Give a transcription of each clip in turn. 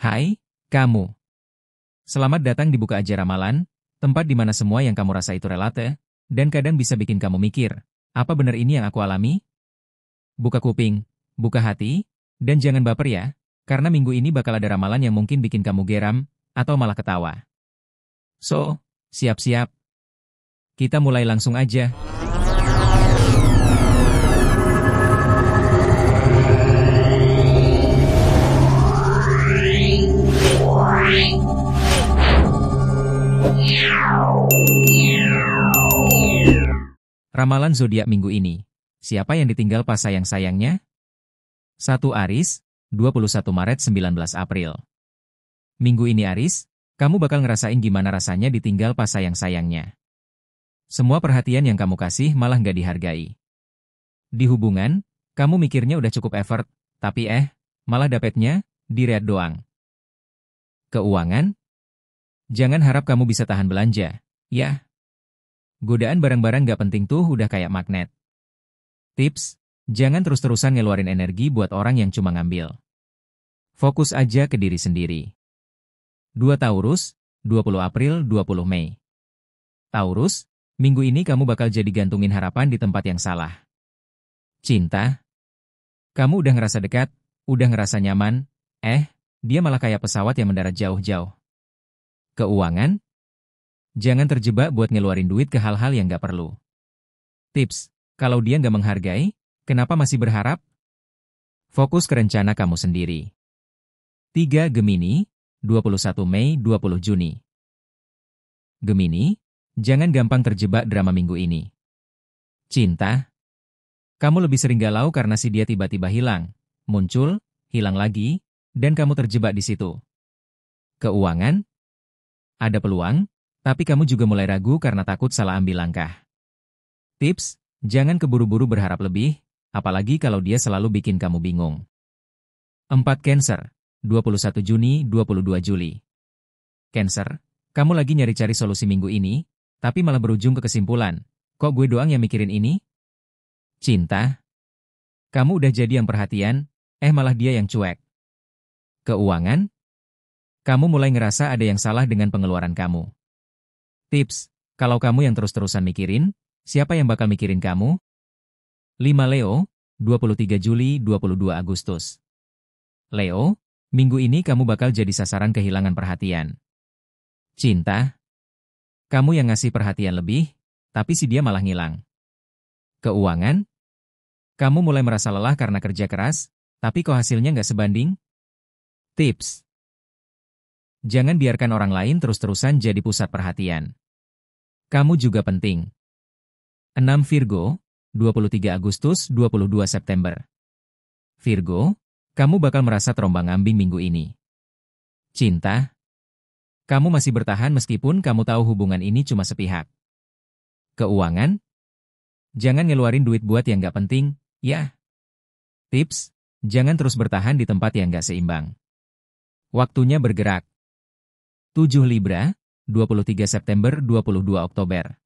Hai, kamu. Selamat datang di Buka Aja Ramalan, tempat di mana semua yang kamu rasa itu relate, dan kadang bisa bikin kamu mikir, apa benar ini yang aku alami? Buka kuping, buka hati, dan jangan baper ya, karena minggu ini bakal ada ramalan yang mungkin bikin kamu geram, atau malah ketawa. So, siap-siap. Kita mulai langsung aja. Ramalan zodiak minggu ini. Siapa yang ditinggal pas sayang-sayangnya? 1 Aries, 21 Maret 19 April. Minggu ini Aries, kamu bakal ngerasain gimana rasanya ditinggal pas sayang-sayangnya. Semua perhatian yang kamu kasih malah nggak dihargai. Di hubungan, kamu mikirnya udah cukup effort, tapi malah dapetnya, di-read doang. Keuangan? Jangan harap kamu bisa tahan belanja, ya. Godaan barang-barang gak penting tuh udah kayak magnet. Tips, jangan terus-terusan ngeluarin energi buat orang yang cuma ngambil. Fokus aja ke diri sendiri. 2 Taurus, 20 April 20 Mei. Taurus, minggu ini kamu bakal jadi gantungin harapan di tempat yang salah. Cinta? Kamu udah ngerasa dekat, udah ngerasa nyaman, dia malah kayak pesawat yang mendarat jauh-jauh. Keuangan? Jangan terjebak buat ngeluarin duit ke hal-hal yang gak perlu. Tips, kalau dia gak menghargai, kenapa masih berharap? Fokus ke rencana kamu sendiri. 3 Gemini, 21 Mei 20 Juni. Gemini, jangan gampang terjebak drama minggu ini. Cinta? Kamu lebih sering galau karena si dia tiba-tiba hilang, muncul, hilang lagi, dan kamu terjebak di situ. Keuangan? Ada peluang, tapi kamu juga mulai ragu karena takut salah ambil langkah. Tips, jangan keburu-buru berharap lebih, apalagi kalau dia selalu bikin kamu bingung. 4 Cancer, 21 Juni 22 Juli. Cancer, kamu lagi nyari-cari solusi minggu ini, tapi malah berujung ke kesimpulan, kok gue doang yang mikirin ini? Cinta? Kamu udah jadi yang perhatian, malah dia yang cuek. Keuangan? Kamu mulai ngerasa ada yang salah dengan pengeluaran kamu. Tips, kalau kamu yang terus-terusan mikirin, siapa yang bakal mikirin kamu? 5 Leo, 23 Juli 22 Agustus. Leo, minggu ini kamu bakal jadi sasaran kehilangan perhatian. Cinta? Kamu yang ngasih perhatian lebih, tapi si dia malah ngilang. Keuangan? Kamu mulai merasa lelah karena kerja keras, tapi kok hasilnya nggak sebanding? Tips, jangan biarkan orang lain terus-terusan jadi pusat perhatian. Kamu juga penting. 6 Virgo, 23 Agustus 22 September. Virgo, kamu bakal merasa terombang-ambing minggu ini. Cinta? Kamu masih bertahan meskipun kamu tahu hubungan ini cuma sepihak. Keuangan? Jangan ngeluarin duit buat yang gak penting, ya. Tips, jangan terus bertahan di tempat yang gak seimbang. Waktunya bergerak. 7 Libra, 23 September 22 Oktober.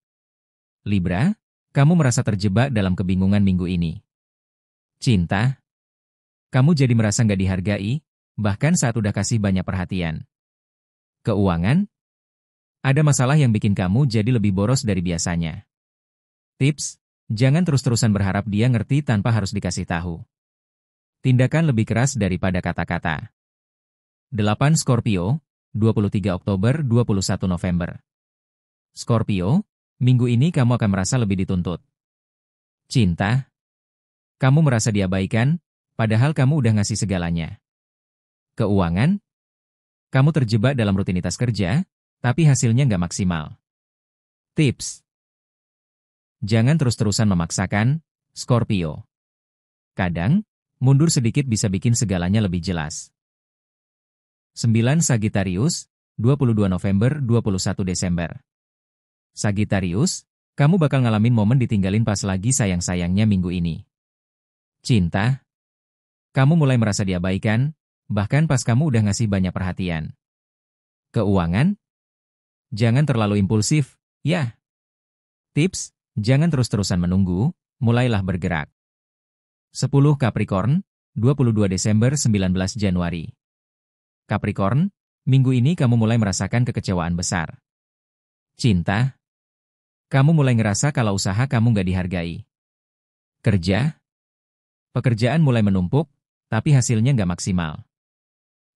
Libra, kamu merasa terjebak dalam kebingungan minggu ini. Cinta? Kamu jadi merasa nggak dihargai, bahkan saat udah kasih banyak perhatian. Keuangan? Ada masalah yang bikin kamu jadi lebih boros dari biasanya. Tips, jangan terus-terusan berharap dia ngerti tanpa harus dikasih tahu. Tindakan lebih keras daripada kata-kata. 8 Scorpio, 23 Oktober 21 November. Scorpio, minggu ini kamu akan merasa lebih dituntut. Cinta? Kamu merasa diabaikan, padahal kamu udah ngasih segalanya. Keuangan? Kamu terjebak dalam rutinitas kerja, tapi hasilnya nggak maksimal. Tips, jangan terus-terusan memaksakan, Scorpio. Kadang, mundur sedikit bisa bikin segalanya lebih jelas. 9 Sagittarius, 22 November 21 Desember. Sagittarius, kamu bakal ngalamin momen ditinggalin pas lagi sayang-sayangnya minggu ini. Cinta? Kamu mulai merasa diabaikan, bahkan pas kamu udah ngasih banyak perhatian. Keuangan? Jangan terlalu impulsif, ya. Tips, jangan terus-terusan menunggu, mulailah bergerak. 10 Capricorn, 22 Desember 19 Januari. Capricorn, minggu ini kamu mulai merasakan kekecewaan besar. Cinta, kamu mulai ngerasa kalau usaha kamu nggak dihargai. Kerja, pekerjaan mulai menumpuk, tapi hasilnya nggak maksimal.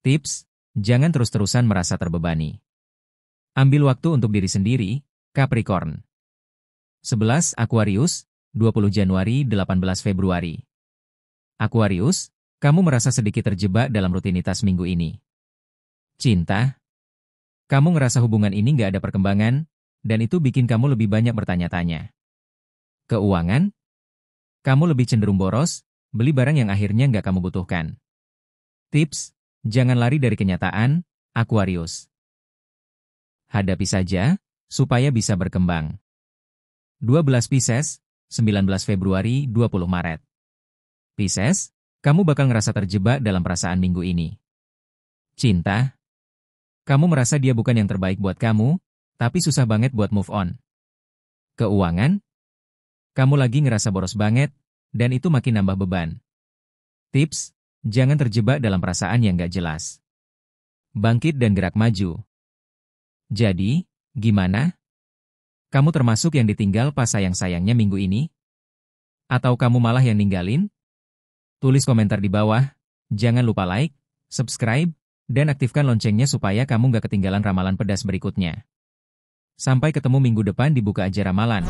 Tips, jangan terus-terusan merasa terbebani. Ambil waktu untuk diri sendiri, Capricorn. 11 Aquarius, 20 Januari 18 Februari. Aquarius, kamu merasa sedikit terjebak dalam rutinitas minggu ini. Cinta, kamu ngerasa hubungan ini nggak ada perkembangan, dan itu bikin kamu lebih banyak bertanya-tanya. Keuangan, kamu lebih cenderung boros, beli barang yang akhirnya nggak kamu butuhkan. Tips, jangan lari dari kenyataan, Aquarius. Hadapi saja, supaya bisa berkembang. 12 Pisces, 19 Februari 20 Maret. Pisces, kamu bakal ngerasa terjebak dalam perasaan minggu ini. Cinta, kamu merasa dia bukan yang terbaik buat kamu, tapi susah banget buat move on. Keuangan, kamu lagi ngerasa boros banget, dan itu makin nambah beban. Tips, jangan terjebak dalam perasaan yang gak jelas. Bangkit dan gerak maju. Jadi, gimana? Kamu termasuk yang ditinggal pas sayang-sayangnya minggu ini? Atau kamu malah yang ninggalin? Tulis komentar di bawah, jangan lupa like, subscribe, dan aktifkan loncengnya supaya kamu gak ketinggalan ramalan pedas berikutnya. Sampai ketemu minggu depan di Buka Aja Ramalan.